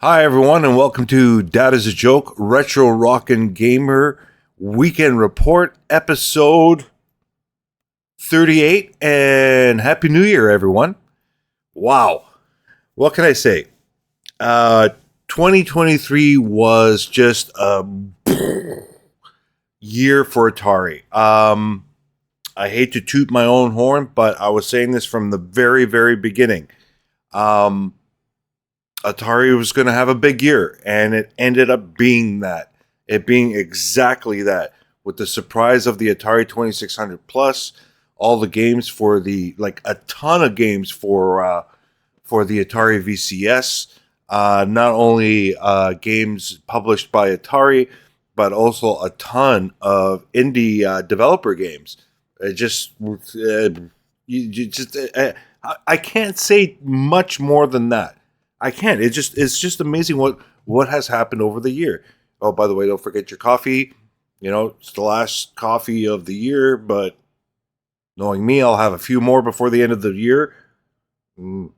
Hi, everyone, and welcome to Dadisajoke Retro Rockin Gamer Weekend Report, episode 38. And Happy New Year, everyone. Wow. What can I say? 2023 was just a year for Atari. I hate to toot my own horn, but I was saying this from the very, very beginning. Atari was going to have a big year, and it ended up being that. It being exactly that, with the surprise of the Atari 2600 Plus, all the games for a ton of games for the Atari VCS. Not only games published by Atari, but also a ton of indie developer games. It just, I can't say much more than that. I can't. It's just amazing what has happened over the year. Oh, by the way, don't forget your coffee. You know, it's the last coffee of the year, but knowing me, I'll have a few more before the end of the year. Good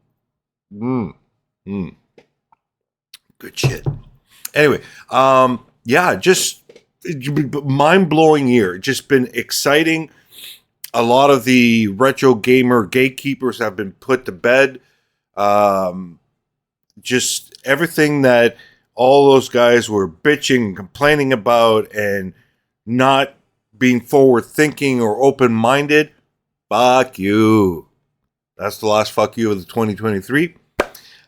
shit. Anyway, just mind-blowing year. Just been exciting. A lot of the retro gamer gatekeepers have been put to bed. Just everything that all those guys were bitching and complaining about and not being forward thinking or open minded. Fuck you. That's the last fuck you of the 2023.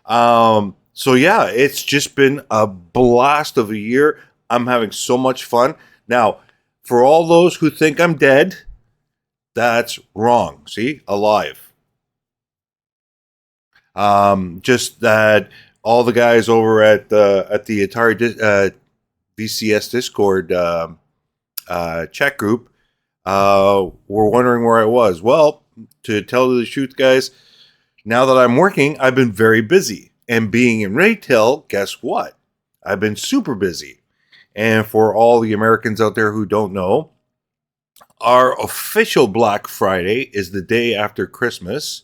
So yeah, it's just been a blast of a year. I'm having so much fun. Now, for all those who think I'm dead, that's wrong. See, alive. Just that all the guys over at the Atari VCS Discord chat group were wondering where I was. Well, to tell you the truth, guys, now that I'm working, I've been very busy. And being in retail, guess what? I've been super busy. And for all the Americans out there who don't know, our official Black Friday is the day after Christmas,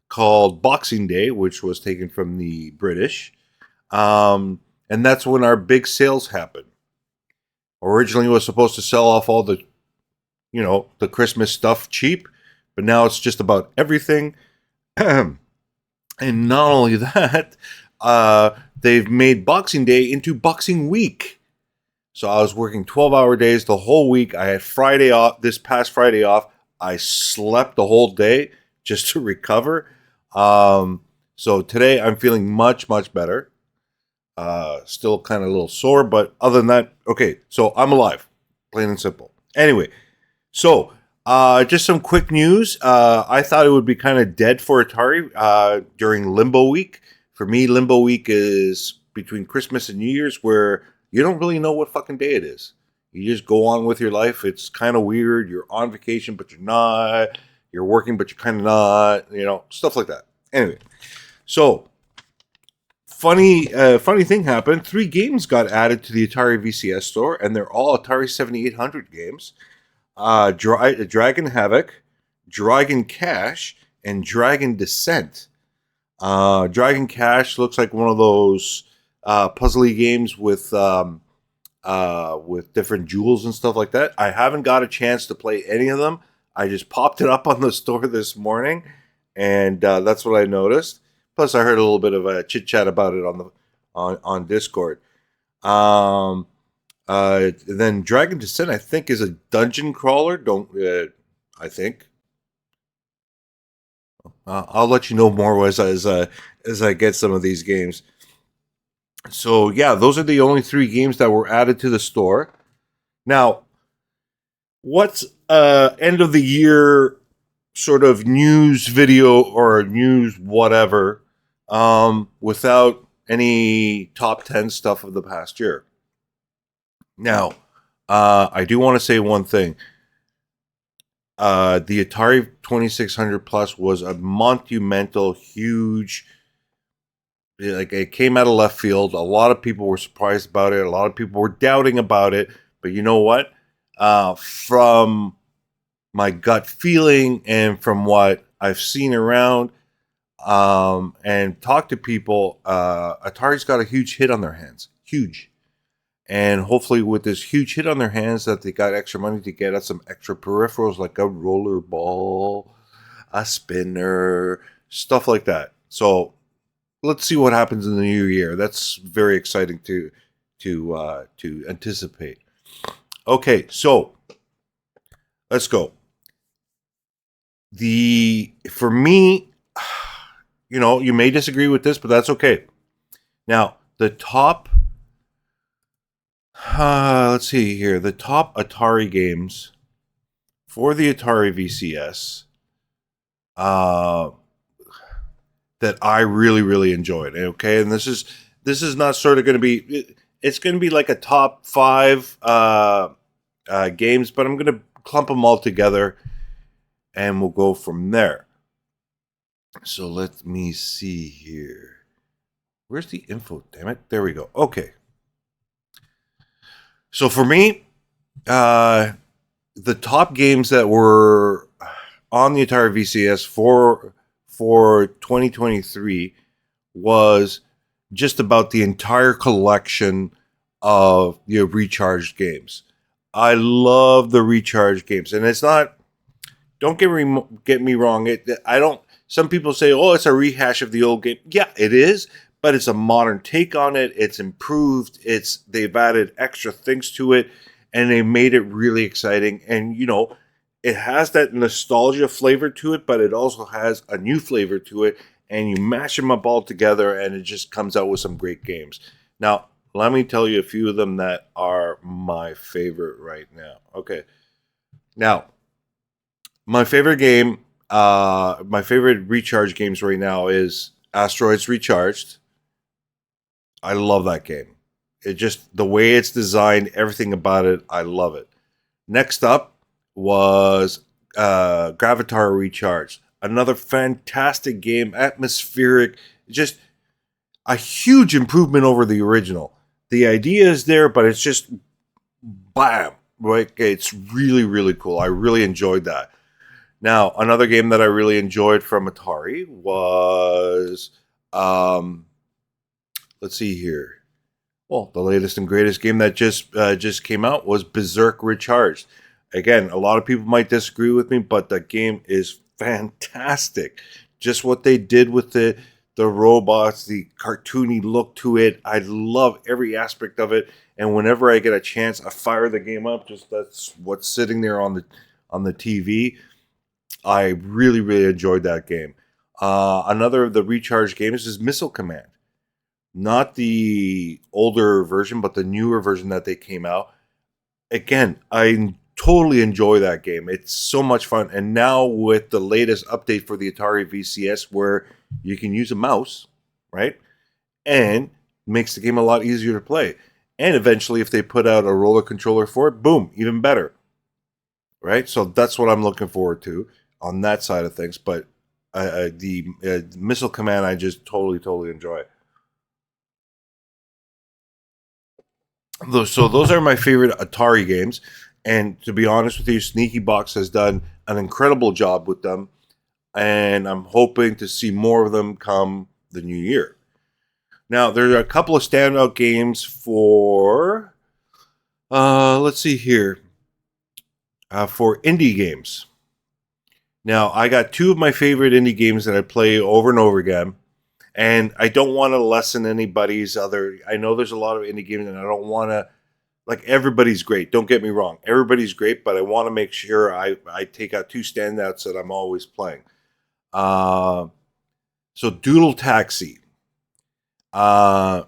called Boxing Day, which was taken from the British. And that's when our big sales happen. Originally, it was supposed to sell off all the Christmas stuff cheap, but now it's just about everything. And not only that, they've made Boxing Day into Boxing Week. So I was working 12-hour days the whole week. I had Friday off, this past Friday off. I slept the whole day just to recover. So today I'm feeling much, much better. Still kind of a little sore, but other than that, okay. So I'm alive, plain and simple. Anyway, so just some quick news. I thought it would be kind of dead for Atari during Limbo Week. For me, Limbo Week is between Christmas and New Year's, where you don't really know what fucking day it is. You just go on with your life. It's kind of weird. You're on vacation, but you're not. You're working, but you're kind of not. Stuff like that. Anyway, so funny thing happened. 3 games got added to the Atari VCS store, and they're all Atari 7800 games. Dragon Havoc, Dragon Cash, and Dragon Descent. Dragon Cash looks like one of those puzzly games with different jewels and stuff like that. I haven't got a chance to play any of them. I just popped it up on the store this morning, and that's what I noticed. Plus, I heard a little bit of a chit chat about it on Discord. Then Dragon Descent, I think, is a dungeon crawler. I think. I'll let you know more as I get some of these games. So yeah, those are the only 3 games that were added to the store. Now, what's end of the year sort of news video or news whatever without any top 10 stuff of the past year? Now, I do want to say one thing. The Atari 2600 Plus was a monumental, huge. Like, it came out of left field. A lot of people were surprised about it. A lot of people were doubting about it. But you know what? From my gut feeling and from what I've seen around, and talk to people. Atari's got a huge hit on their hands, huge. And hopefully, with this huge hit on their hands, that they got extra money to get us some extra peripherals like a roller ball, a spinner, stuff like that. So let's see what happens in the new year. That's very exciting to anticipate. Okay, so let's go. For me, you may disagree with this, but that's okay. Now, the top let's see here. The top Atari games for the Atari VCS that I really, really enjoyed. Okay, and this is not sort of going to be. It's going to be like a top 5 games, but I'm going to clump them all together, and we'll go from there. So let me see here. Where's the info? Damn it! There we go. Okay. So for me, the top games that were on the Atari VCS for 2023 was just about the entire collection of recharged games. I love the recharged games, and it's not. Don't get me wrong. I don't. Some people say, "Oh, it's a rehash of the old game." Yeah, it is, but it's a modern take on it. It's improved. They've added extra things to it, and they made it really exciting. And it has that nostalgia flavor to it, but it also has a new flavor to it. And you mash them up all together, and it just comes out with some great games. Now, let me tell you a few of them that are my favorite right now. Okay, now my favorite game, my favorite recharge games right now is Asteroids Recharged. I love that game. It just, the way it's designed, everything about it, I love it. Next up was Gravatar Recharged. Another fantastic game, atmospheric, just a huge improvement over the original. The idea is there, but it's just bam, right? It's really, really cool. I really enjoyed that. Now, another game that I really enjoyed from Atari was, let's see here. Well, the latest and greatest game that just came out was Berserk Recharged. Again, a lot of people might disagree with me, but the game is fantastic. Just what they did with the robots, the cartoony look to it. I love every aspect of it. And whenever I get a chance, I fire the game up. Just that's what's sitting there on the TV. I really, really enjoyed that game. Another of the recharge games is Missile Command. Not the older version, but the newer version that they came out. Again, I totally enjoy that game. It's so much fun. And now with the latest update for the Atari VCS, where you can use a mouse, right? And makes the game a lot easier to play. And eventually, if they put out a roller controller for it, boom, even better. Right? So that's what I'm looking forward to on that side of things. But the Missile Command, I just totally enjoy. So those are my favorite Atari games. And to be honest with you, Sneaky Box has done an incredible job with them. And I'm hoping to see more of them come the new year. Now, there are a couple of standout games for, let's see here, for indie games. Now, I got 2 of my favorite indie games that I play over and over again. And I don't want to lessen anybody's other. I know there's a lot of indie games, and I don't want to. Like, everybody's great. Don't get me wrong. Everybody's great, but I want to make sure I take out 2 standouts that I'm always playing. So, Doodle Taxi. Doodle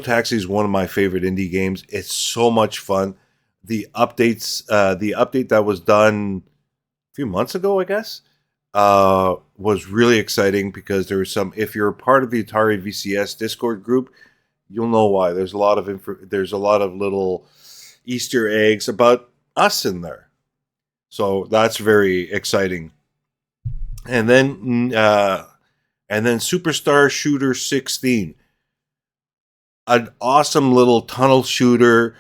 Taxi is one of my favorite indie games. It's so much fun. The update that was done a few months ago, I guess, was really exciting because there was some. If you're a part of the Atari VCS Discord group, you'll know why. There's a lot of little Easter eggs about us in there, so that's very exciting. And then Superstar Shooter 16, an awesome little tunnel shooter.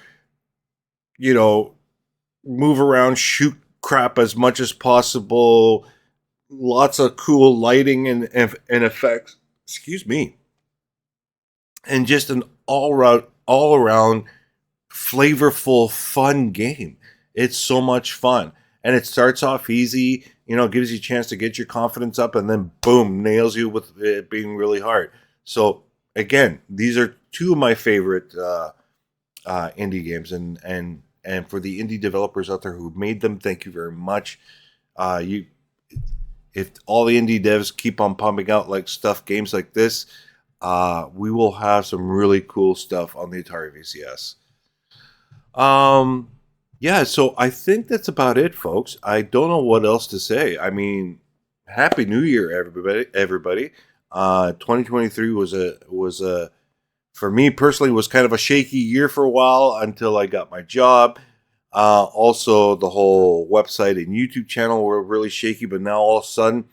Move around, shoot crap as much as possible. lots of cool lighting and effects. Excuse me. And just an all around flavorful, fun game. It's so much fun. And it starts off easy, gives you a chance to get your confidence up, and then boom, nails you with it being really hard. So again, these are two of my favorite indie games, and for the indie developers out there who made them, thank you very much. You, if all the indie devs keep on pumping out games like this, we will have some really cool stuff on the Atari VCS. Yeah, so I think that's about it, folks. I don't know what else to say. I mean, Happy New Year, everybody. 2023 was a for me personally was kind of a shaky year for a while until I got my job. Also, the whole website and YouTube channel were really shaky, but now all of a sudden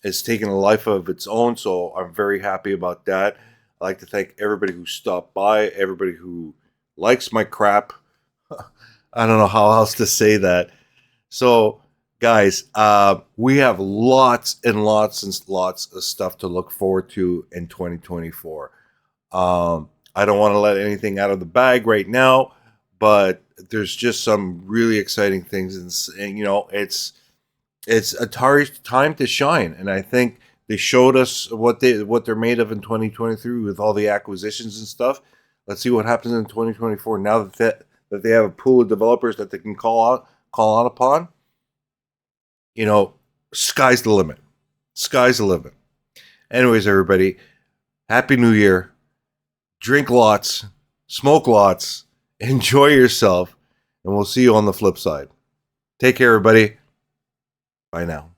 it's taken a life of its own. So I'm very happy about that. I'd like to thank everybody who stopped by, everybody who likes my crap. I don't know how else to say that. So, guys, we have lots and lots and lots of stuff to look forward to in 2024. I don't want to let anything out of the bag right now, but there's just some really exciting things, and it's Atari's time to shine, and I think they showed us what they're made of in 2023 with all the acquisitions and stuff. Let's see what happens in 2024 now that they have a pool of developers that they can call out upon. Sky's the limit. Sky's the limit. Anyways, everybody, Happy New Year. Drink lots, smoke lots, enjoy yourself, and we'll see you on the flip side. Take care, everybody. Bye now.